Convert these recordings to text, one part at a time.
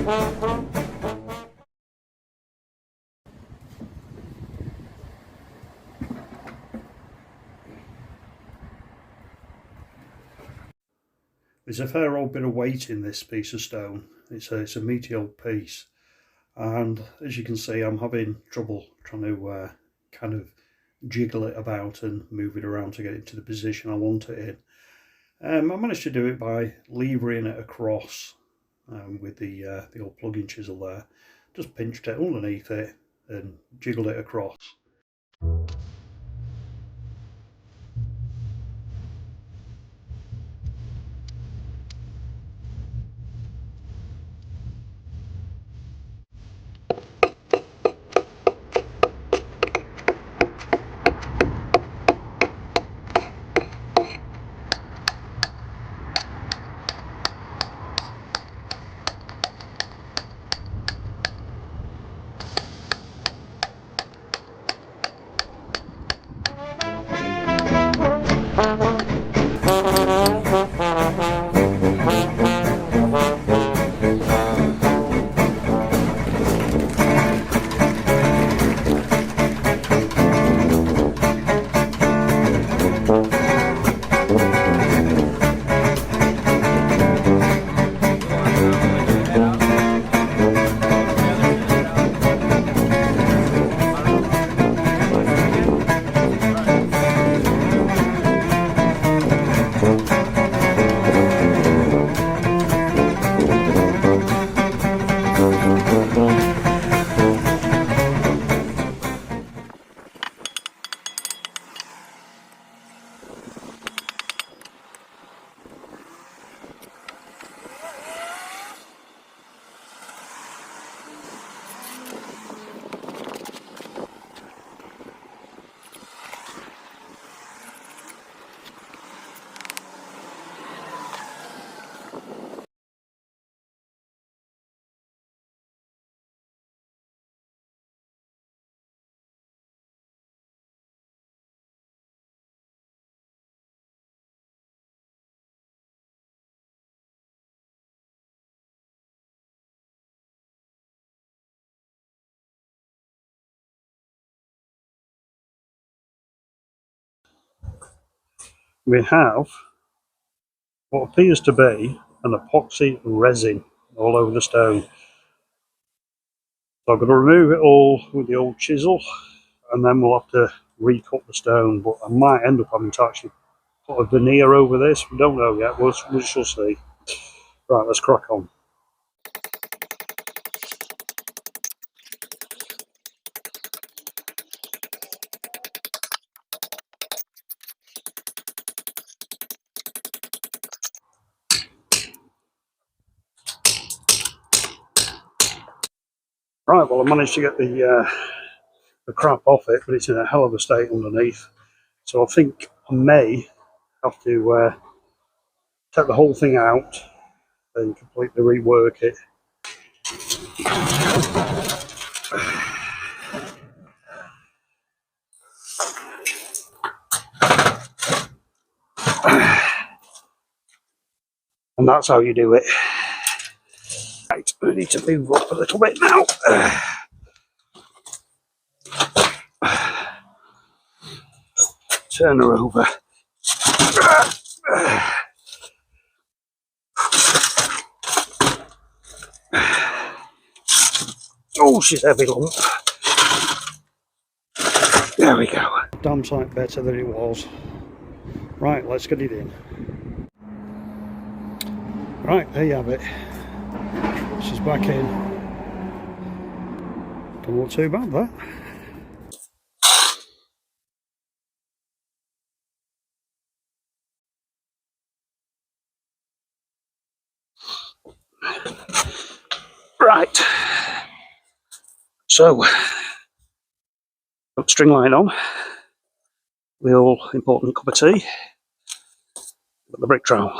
There's a fair old bit of weight in this piece of stone. It's a meaty old piece, and as you can see, I'm having trouble trying to kind of jiggle it about and move it around to get it to the position I want it in. I managed to do it by levering it across with the old plug-in chisel there. Just pinched it underneath it and jiggled it across. We have what appears to be an epoxy resin all over the stone. So I've got to remove it all with the old chisel, and then we'll have to recut the stone, but I might end up having to actually put a veneer over this. We don't know yet, we shall see. Right, let's crack on. Right, well I managed to get the crap off it, but it's in a hell of a state underneath. So I think I may have to take the whole thing out and completely rework it. And that's how you do it. Right, we need to move up a little bit now. Turn her over. Oh, she's a heavy lump. There we go. Damn sight better than it was. Right, let's get it in. Right, there you have it. She's back in. Don't look too bad, that. Right. So, got string line on. The all important cup of tea. Got the brick trowel.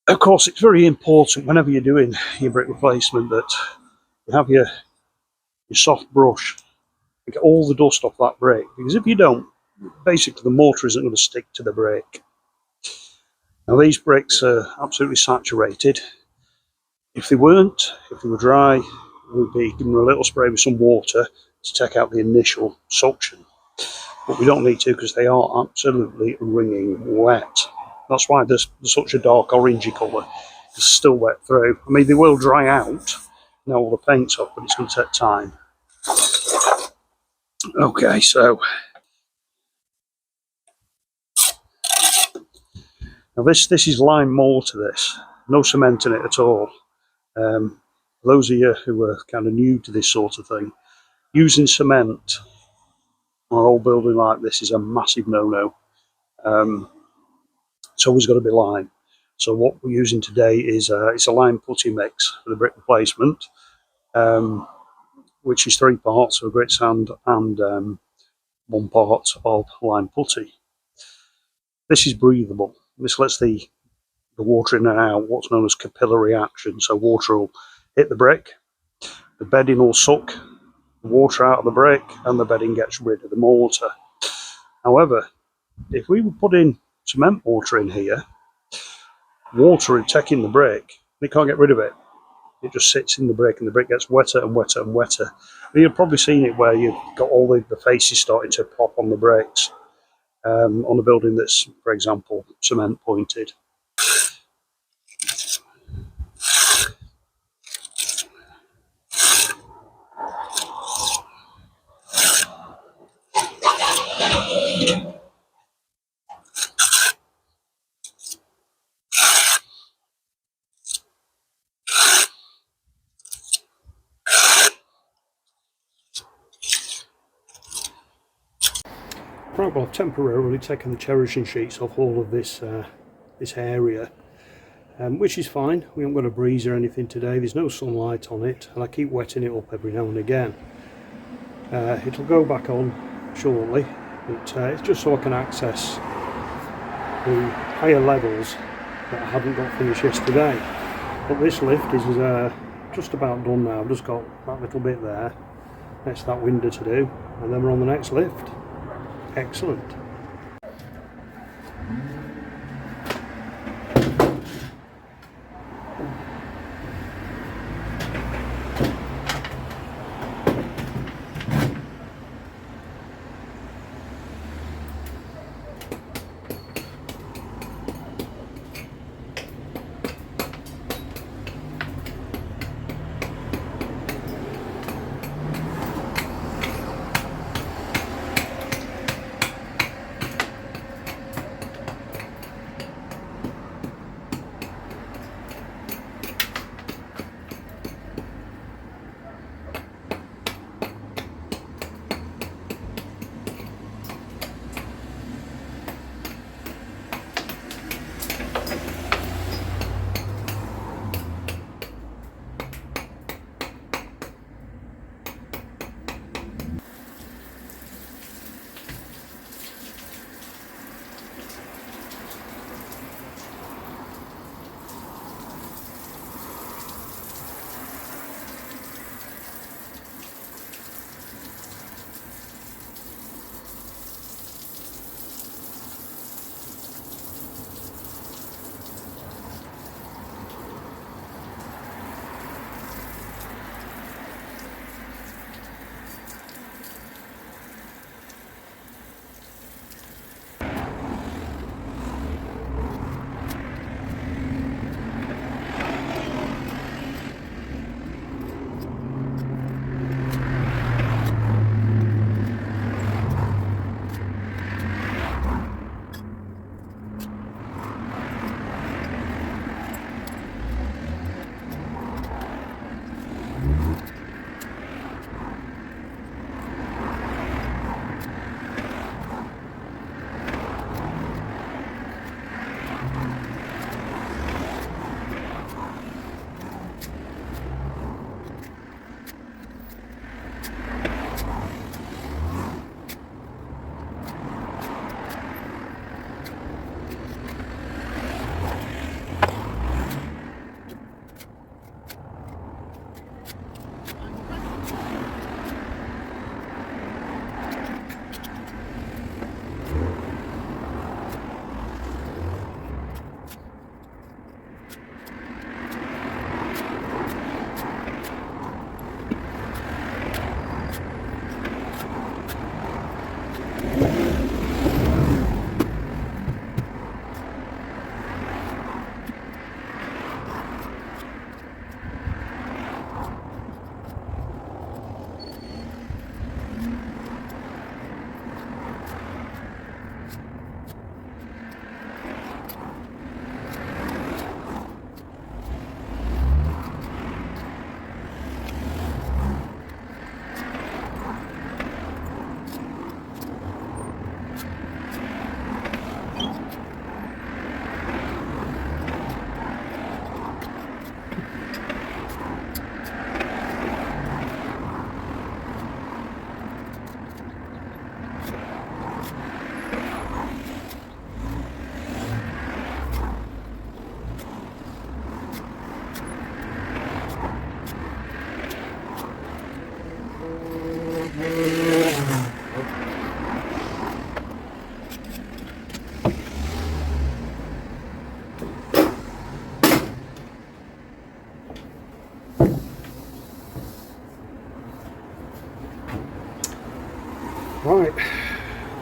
Of course, it's very important whenever you're doing your brick replacement that you have your soft brush and get all the dust off that brick, because if you don't, basically the mortar isn't going to stick to the brick. Now these bricks are absolutely saturated. If they weren't, if they were dry, we'd be giving them a little spray with some water to take out the initial suction. But we don't need to because they are absolutely wringing wet. That's why there's such a dark orangey colour. It's still wet through. I mean, they will dry out now all the paint's off, but it's going to take time. Okay, so now this is lime mortar. This, no cement in it at all. Those of you who are kind of new to this sort of thing, using cement on an old building like this is a massive no-no. It's always got to be lime. So what we're using today is it's a lime putty mix for the brick replacement, which is 3 parts of grit sand and 1 part of lime putty. This is breathable. This lets the water in and out, what's known as capillary action. So water will hit the brick, the bedding will suck the water out of the brick, and the bedding gets rid of the mortar. However, if we were putting cement mortar in here, water would take in the brick, and it can't get rid of it. It just sits in the brick, and the brick gets wetter and wetter and wetter. And you've probably seen it where you've got all the faces starting to pop on the bricks on a building that's, for example, cement pointed. Right, well, I've temporarily taken the cherishing sheets off all of this this area, which is fine. We haven't got a breeze or anything today. There's no sunlight on it, and I keep wetting it up every now and again. It'll go back on shortly, but it's just so I can access the higher levels that I haven't got finished yesterday. But this lift is just about done now. I've just got that little bit there next to that window to do, and then we're on the next lift. Excellent.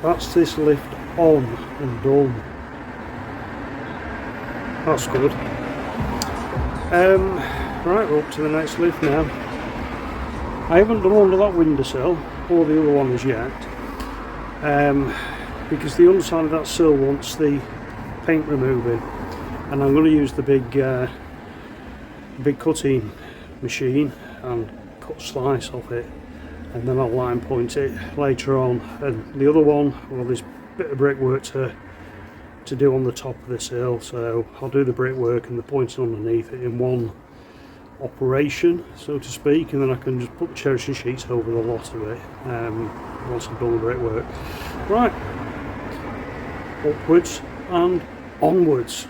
That's this lift on and done. That's good. Right, we're up to the next lift now. I haven't done under that windowsill or the other one as yet, because the underside of that sill wants the paint removing, and I'm going to use the big cutting machine and cut a slice off it, and then I'll line point it later on. And the other one, well, there's a bit of brickwork to do on the top of this hill, so I'll do the brickwork and the pointing underneath it in one operation, so to speak, and then I can just put the cherishing sheets over the lot of it once I've done the brickwork. Right, upwards and onwards.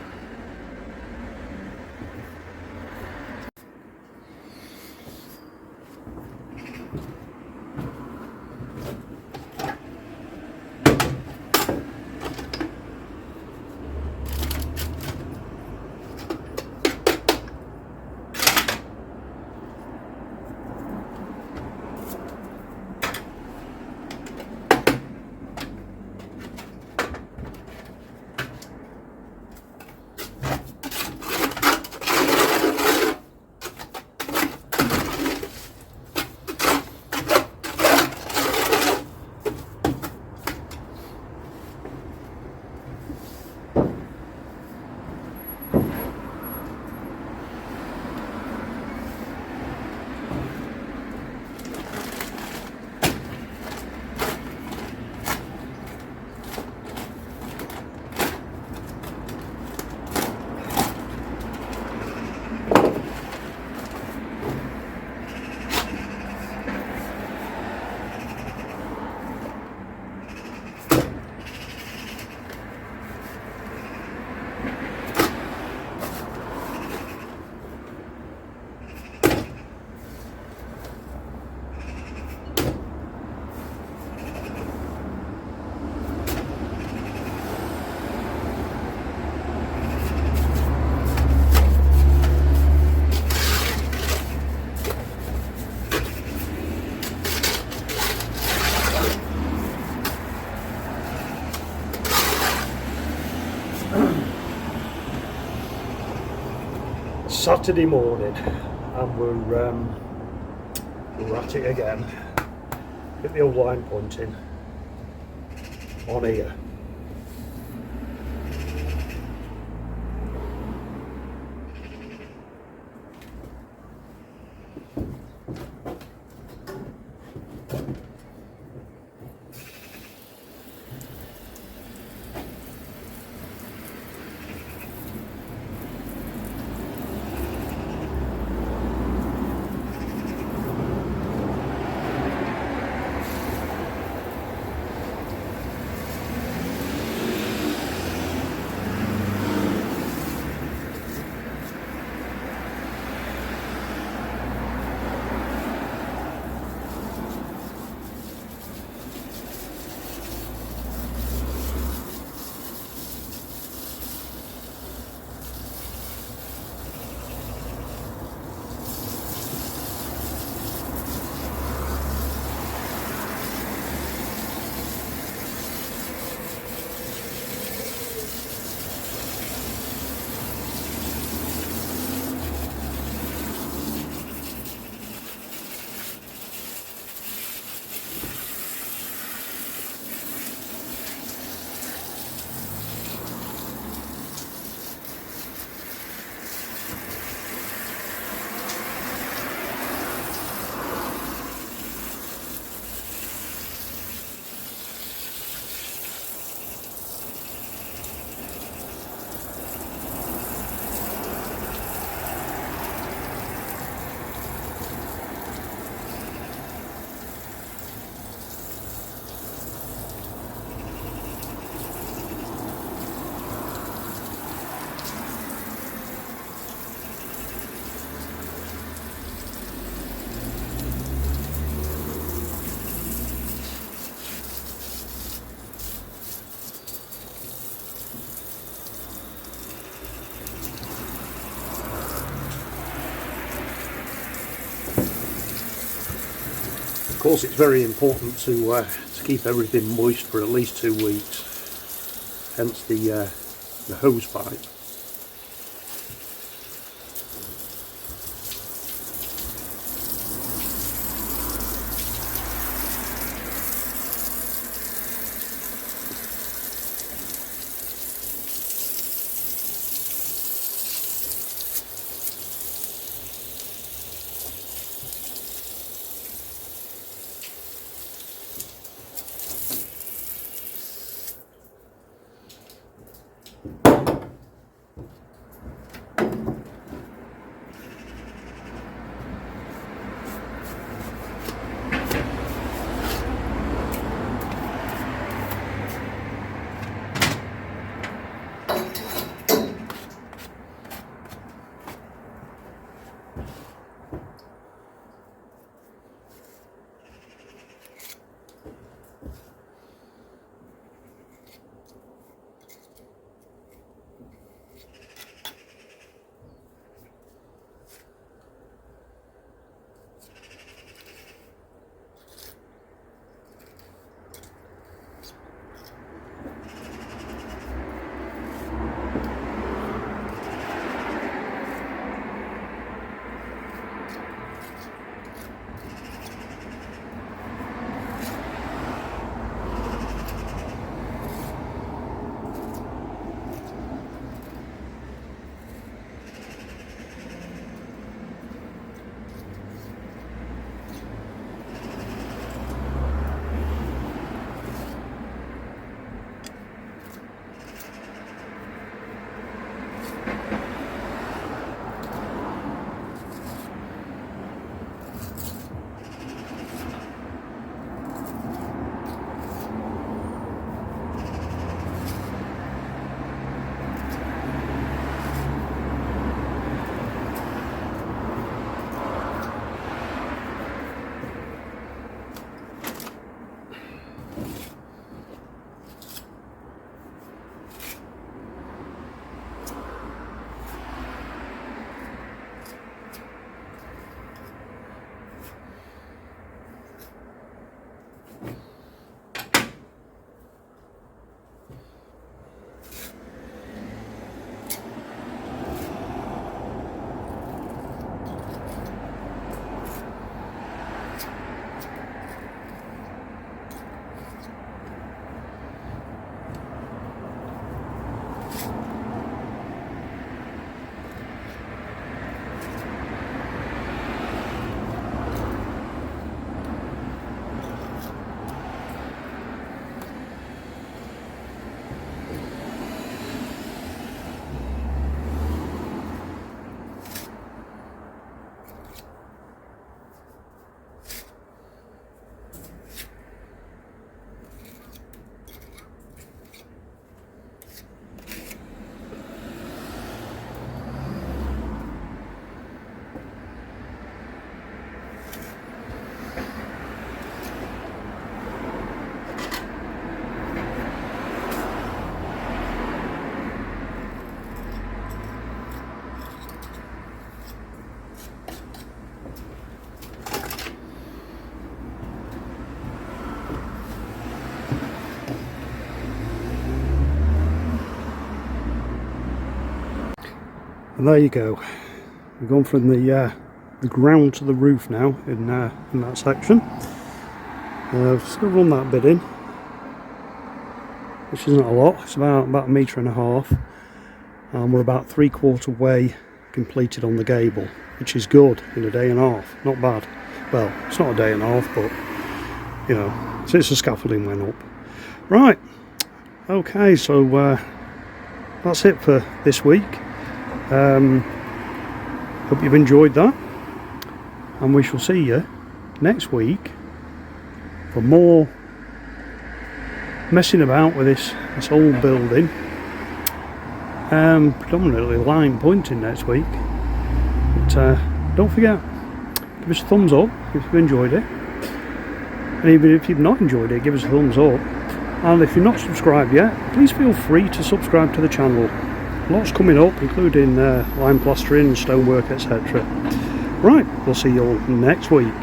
Saturday morning, and we're at it again. Get the old line pointing on here. course it's very important to keep everything moist for at least 2 weeks, hence the hose pipe. And there you go. We've gone from the ground to the roof now in that section. Just going to run that bit in, which isn't a lot. It's about 1.5 meters, and we're about 3/4 way completed on the gable, which is good in a day and a half. Not bad. Well, it's not a day and a half, but you know, since the scaffolding went up. Right. Okay, so that's it for this week. Hope you've enjoyed that, and we shall see you next week for more messing about with this old building. Predominantly line pointing next week, but don't forget, give us a thumbs up if you've enjoyed it, and even if you've not enjoyed it, give us a thumbs up. And if you're not subscribed yet, please feel free to subscribe to the channel. Lots coming up, including lime plastering, stonework, etc. Right, we'll see you all next week.